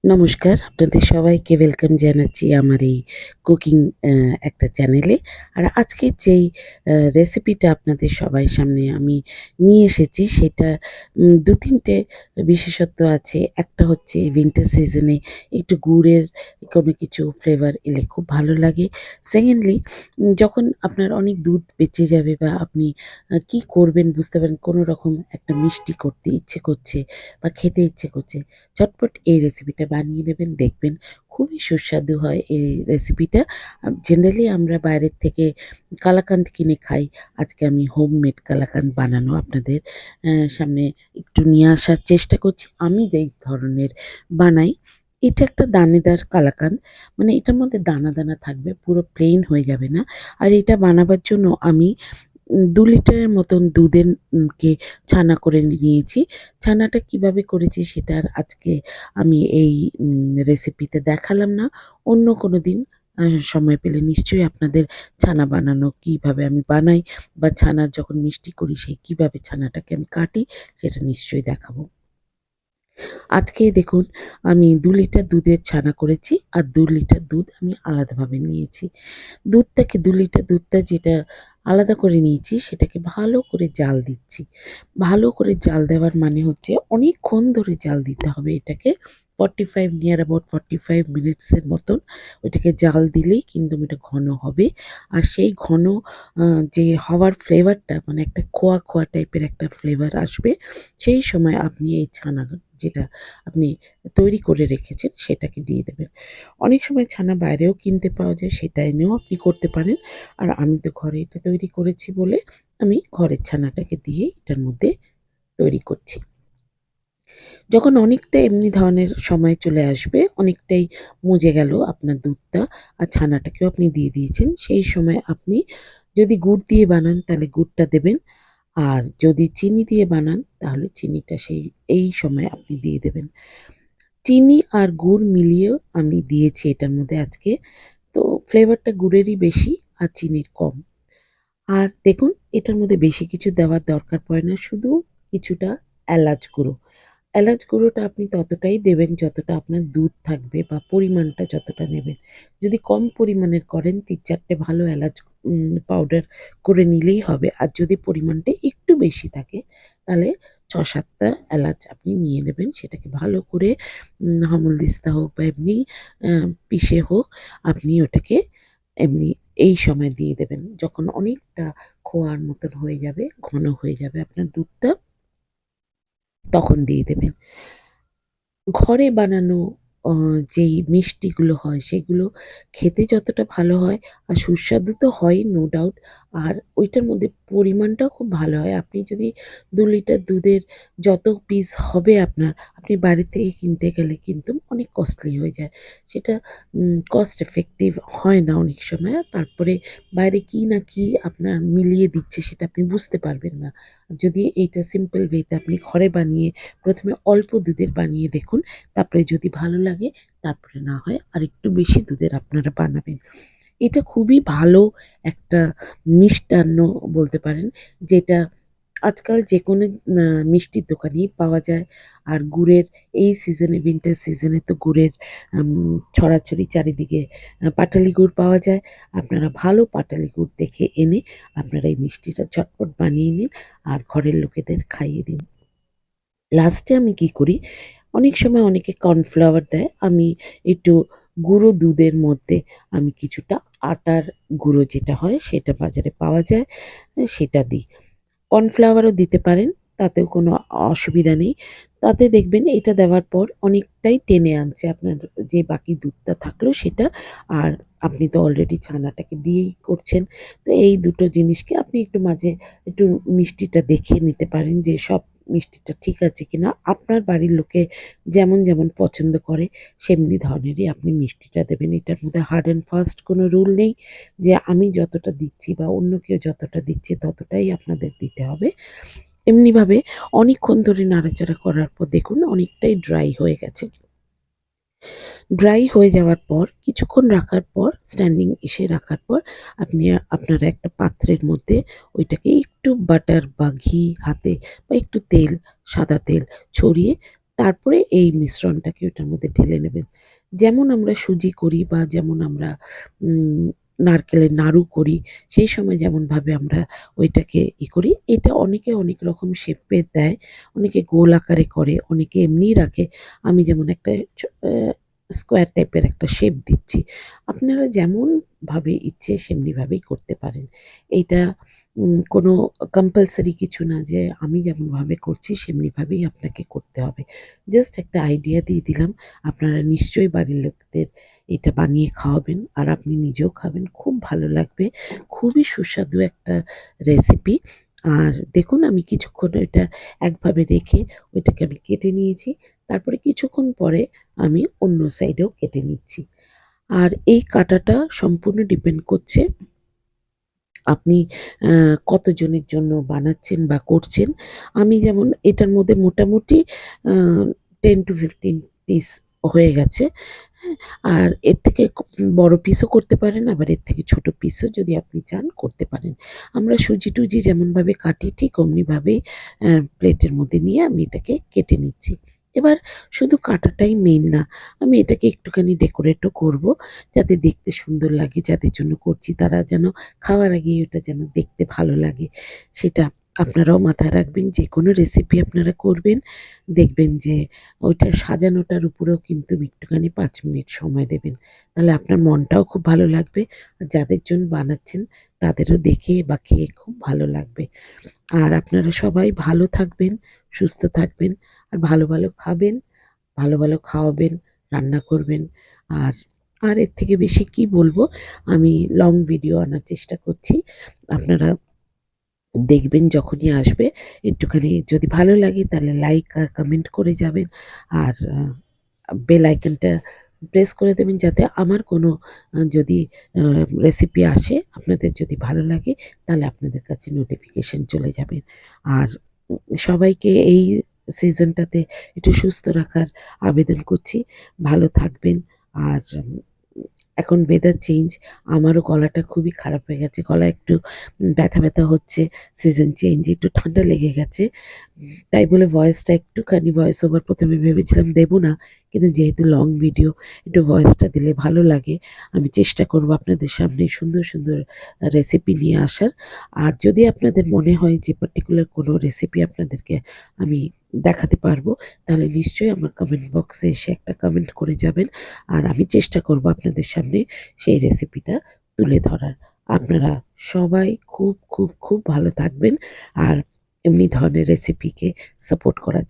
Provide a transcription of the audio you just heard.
নমস্কার, আপনাদের সবাইকে ওয়েলকাম জানাচ্ছি আমার এই কুকিং অ্যা একটা চ্যানেলে। আর আজকের যেই রেসিপিটা আপনাদের সবার সামনে আমি নিয়ে এসেছি সেটা ২-৩ টে বিশেষত্ব আছে। একটা হচ্ছে উইন্টার সিজনে একটু গুড়ের কোনো কিছু ফ্লেভার এলে খুব ভালো লাগে। সেকেন্ডলি যখন আপনার অনেক দুধ বেঁচে যাবে বা আপনি কি করবেন বুঝতে পারেন, কোনো রকম একটা মিষ্টি করতে ইচ্ছে করছে বা খেতে ইচ্ছে করছে, ঝটপট এই রেসিপিটা বানিয়ে নেবেন, দেখবেন খুবই সুস্বাদু হয় এই রেসিপিটা। জেনারেলি আমরা বাইরের থেকে কালাকাঁদ কিনে খাই। আজকে আমি হোমমেড কালাকাঁদ বানানো আপনাদের সামনে একটু নিয়ে আসার চেষ্টা করছি। আমি যেই ধরনের বানাই, এটা একটা দানেদার কালাকাঁদ। মানে এটার মধ্যে দানা, দানা থাকবে, পুরো প্লেন হয়ে যাবে না। আর এটা বানাবার জন্য আমি ২ লিটারের মতন দুধের কে ছানা করে নিয়েছি। ছানাটা কিভাবে করেছি সেটা আর আজকে আমি এই রেসিপিতে দেখালাম না। অন্য কোনো দিন সময় পেলে নিশ্চয়ই আপনাদের ছানা বানানো কিভাবে আমি বানাই বা ছানার যখন মিষ্টি করি সেই কিভাবে ছানাটাকে আমি কাটি সেটা নিশ্চয়ই দেখাবো। আজকে দেখুন আমি ২ লিটার দুধের ছানা করেছি আর ২ লিটার দুধ আমি আলাদাভাবে নিয়েছি। দুধটাকে ২ লিটার দুধটা যেটা আলাদা করে নিয়েছি সেটাকে ভালো করে জাল দিচ্ছি। ভালো করে জাল দেওয়ার মানে হচ্ছে অনেকক্ষণ ধরে জাল দিতে হবে এটাকে। 45 নিয়ার অ্যাবাউট 45 মিনিটস এর মতন ওইটাকে জাল দিলেই কিন্তু এটা ঘন হবে। আর সেই ঘন আ যে হওয়ার ফ্লেভারটা মানে একটা খোয়া, খোয়া টাইপের একটা ফ্লেভার আসবে। সেই সময় আপনি এই ছানা যেটা আপনি তৈরি করে রেখেছেন সেটাকে দিয়ে দেবেন। অনেক সময় ছানা বাইরেও কিনতে পাওয়া যায়, সেটা এনেও আপনি করতে পারেন। আর আমি তো ঘরে এটা তৈরি করেছি বলে আমি ঘরের ছানাটাকে দিয়েই এটার মধ্যে তৈরি করছি। যখন অনেকটা এমনি ধরনের সময় চলে আসবে, অনেকটাই মজে গেল আপনার দুধটা আর ছানাটাকেও আপনি দিয়ে দিয়েছেন, সেই সময় আপনি যদি গুড় দিয়ে বানান তাহলে গুড়টা দেবেন। আর যদি চিনি দিয়ে বানান তাহলে চিনিটা এই সময় আপনি দিয়ে দেবেন। চিনি আর গুড় মিলিয়েও আমি দিয়েছি এটার মধ্যে আজকে। তো ফ্লেভারটা গুড়েরই বেশি আর চিনির কম। আর দেখুন এটার মধ্যে বেশি কিছু দেওয়ার দরকার পড়ে না। শুধু কিছুটা এলাচ গুঁড়ো। এলাচ গুঁড়োটা আপনি ততটাই দেবেন যতটা আপনার দুধ থাকবে বা পরিমাণটা যতটা নেবেন। যদি কম পরিমাণের করেন ৩-৪ টে ভালো এলাচ পাউডার করে নিলেই হবে। আর যদি পরিমাণটা একটু বেশি থাকে তাহলে ৬-৭ টা এলাচ আপনি নিয়ে নেবেন। সেটাকে ভালো করে হামলদিস্তা হোক বা এমনি আ পিষে হোক আপনি ওটাকে এমনি এই সময় দিয়ে দেবেন। যখন অনেকটা খোয়ার মতন হয়ে যাবে, ঘন হয়ে যাবে আপনার দুধটা, তখন দিয়ে দেবেন। ঘরে বানানো অ যেই মিষ্টিগুলো হয় সেগুলো খেতে যতটা ভালো হয় আর সুস্বাদু তো হয়ই নো ডাউট। আর ওইটার মধ্যে পরিমাণটাও খুব ভালো হয়। আপনি যদি ২ লিটার দুধের যত পিস হবে আপনার, আপনি বাইরে থেকে কিনতে গেলে কিন্তু অনেক কস্টলি হয়ে যায়। সেটা কস্ট এফেক্টিভ হয় না অনেক সময়। তারপরে বাইরে কি না কি আপনার মিলিয়ে দিচ্ছে সেটা আপনি বুঝতে পারবেন না। যদি এইটা সিম্পল ওয়েতে আপনি ঘরে বানিয়ে ১ম এ অল্প দুধের বানিয়ে দেখুন। তারপরে যদি ভালো লাগে তারপরে না হয় আরেকটু বেশি দুধের আপনারা বানাবেন। এটা খুবই ভালো একটা মিষ্টান্ন বলতে পারেন, যেটা আজকাল যেকোনো আ মিষ্টির দোকানেই পাওয়া যায়। আর গুড়ের এই সিজনে উইন্টার সিজনে তো গুড়ের ছড়াছড়ি চারিদিকে। পাটালি গুড় পাওয়া যায়। আপনারা ভালো পাটালি গুড় দেখে এনে আপনারা এই মিষ্টিটা ঝটপট বানিয়ে নিন আর ঘরের লোকেদের খাইয়ে দিন। লাস্টে আমি কি করি, অনেক সময় অনেকে কর্নফ্লাওয়ার দেয়। আমি একটু গুঁড়ো দুধের মধ্যে আমি কিছুটা আটার গুঁড়ো যেটা হয় সেটা বাজারে পাওয়া যায়, সেটা দিই। কর্নফ্লাওয়ারও দিতে পারেন, তাতেও কোনো অসুবিধা নেই। তাতে দেখবেন এটা দেওয়ার পর অনেকটাই টেনে আনছে আপনার যে বাকি দুধটা থাকলো সেটা। আর আপনি তো অলরেডি ছানাটাকে দিয়েই করছেন। তো এই দুটো জিনিসকে আপনি একটু মাঝে একটু মিষ্টিটা দেখে নিতে পারেন যে সব মিষ্টিটা ঠিক আছে কিনা। আপনার বাড়ির লোকে যেমন, যেমন পছন্দ করে সেমনি ধরনেরই আপনি মিষ্টিটা দেবেন। এটার মধ্যে হার্ড অ্যান্ড ফাস্ট কোনো রুল নেই যে আমি যতটা দিচ্ছি বা অন্য কেউ যতটা দিচ্ছে ততটাই আপনাদের দিতে হবে। এমনিভাবে অনেকক্ষণ ধরে নাড়াচাড়া করার পর দেখুন অনেকটাই ড্রাই হয়ে গেছে। ড্রাই হয়ে যাওয়ার পর কিছুক্ষণ রাখার পর স্ট্যান্ডিং এসে রাখার পর আপনি আপনারা একটা পাত্রের মধ্যে ওইটাকে একটু বাটার বা ঘি হাতে বা একটু তেল, সাদা তেল ছড়িয়ে তারপরে এই মিশ্রণটাকে ওটার মধ্যে ঢেলে নেবেন। যেমন আমরা সুজি করি বা যেমন আমরা উম নারকেলের নাড়ু করি, সেই সময় যেমনভাবে আমরা ওইটাকে করি, এটা অনেকে অনেক রকম শেপে দেয়। অনেকে গোল আকারে করে, অনেকে এমনিই রাখে। আমি যেমন একটা স্কোয়ার টাইপের একটা শেপ দিচ্ছি। আপনারা যেমনভাবে ইচ্ছে সেমনিভাবেই করতে পারেন। এইটা কোনো কম্পালসারি কিছু না যে আমি যেমনভাবে করছি সেমনিভাবেই আপনাকে করতে হবে। জাস্ট একটা আইডিয়া দিয়ে দিলাম। আপনারা নিশ্চয়ই বাড়ির লোকদের এটা বানিয়ে খাওয়াবেন আর আপনি নিজেও খাবেন। খুব ভালো লাগবে। খুবই সুস্বাদু একটা রেসিপি। আর দেখুন আমি কিছুক্ষণ এটা একভাবে রেখে ওইটাকে আমি কেটে নিয়েছি। তারপরে কিছুক্ষণ পরে আমি অন্য সাইডেও কেটে নিচ্ছি। আর এই কাটাটা সম্পূর্ণ ডিপেন্ড করছে আপনি আ কতজনের জন্য বানাচ্ছেন বা করছেন। আমি যেমন এটার মধ্যে মোটামুটি আ 10 to 15 পিস হয়ে গেছে। হ্যাঁ? আর এর থেকে বড় পিসও করতে পারেন, আবার এর থেকে ছোট পিসও যদি আপনি চান করতে পারেন। আমরা সুজি-টুজি যেমনভাবে কাটি ঠিক অমনিভাবেই প্লেটের মধ্যে নিয়ে আমি এটাকে কেটে নিচ্ছি। এবার শুধু কাটাটাই মেইন না। আমি এটাকে একটুখানি ডেকোরেটও করব যাতে দেখতে সুন্দর লাগে। যাদের জন্য করছি তারা যেন খাওয়ার আগেই ওটা যেন দেখতে ভালো লাগে। সেটা আপনারাও মাথায় রাখবেন। যেকোনো রেসিপি আপনারা করবেন, দেখবেন যে ওইটা সাজানোটার উপরেও কিন্তু একটুখানি ৫ মিনিট সময় দেবেন। তাহলে আপনার মনটাও খুব ভালো লাগবে। আর যাদের জন্য বানাচ্ছেন তাদেরও দেখে বা খেয়ে খুব ভালো লাগবে। আর আপনারা সবাই ভালো থাকবেন, সুস্থ থাকবেন আর ভালো, ভালো খাবেন, ভালো, ভালো খাওয়াবেন, রান্না করবেন। আর আর এর থেকে বেশি কি বলবো? আমি লং ভিডিও আনার চেষ্টা করছি। আপনারা দেখবেন যখনই আসবে একটুখানি যদি ভালো লাগে তাহলে লাইক আর কমেন্ট করে যাবেন। আর বেল আইকনটা প্রেস করে দেবেন যাতে আমার কোনো যদি আ রেসিপি আসে আপনাদের যদি ভালো লাগে তাহলে আপনাদের কাছে নোটিফিকেশন চলে যাবে। আর সবাইকে এই সিজনটাতে একটু সুস্থ রাখার আবেদন করছি। ভালো থাকবেন। আর এখন ওয়েদার চেঞ্জ। আমারও গলাটা খুবই খারাপ হয়ে গেছে। গলায় একটু ব্যথা, ব্যথা হচ্ছে। সিজন চেঞ্জ একটু ঠান্ডা লেগে গেছে। তাই বলে ভয়েসটা একটুখানি ভয়েস ওভার ১ম এ ভেবেছিলাম দেব না। কিন্তু যেহেতু লং ভিডিও একটু ভয়েসটা দিলে ভালো লাগে। আমি চেষ্টা করব আপনাদের সামনে সুন্দর, সুন্দর রেসিপি নিয়ে আসার। আর যদি আপনাদের মনে হয় যে পার্টিকুলার কোনো রেসিপি আপনাদেরকে আমি দেখাতে পারবো, তাহলে নিশ্চয়ই আমার কমেন্ট বক্সে এসে একটা কমেন্ট করে যাবেন। আর আমি চেষ্টা করব আপনাদের সামনে সেই রেসিপিটা তুলে ধরার। আপনারা সবাই খুব, খুব, খুব ভালো থাকবেন। আর এমনি ধরনের রেসিপিকে সাপোর্ট করার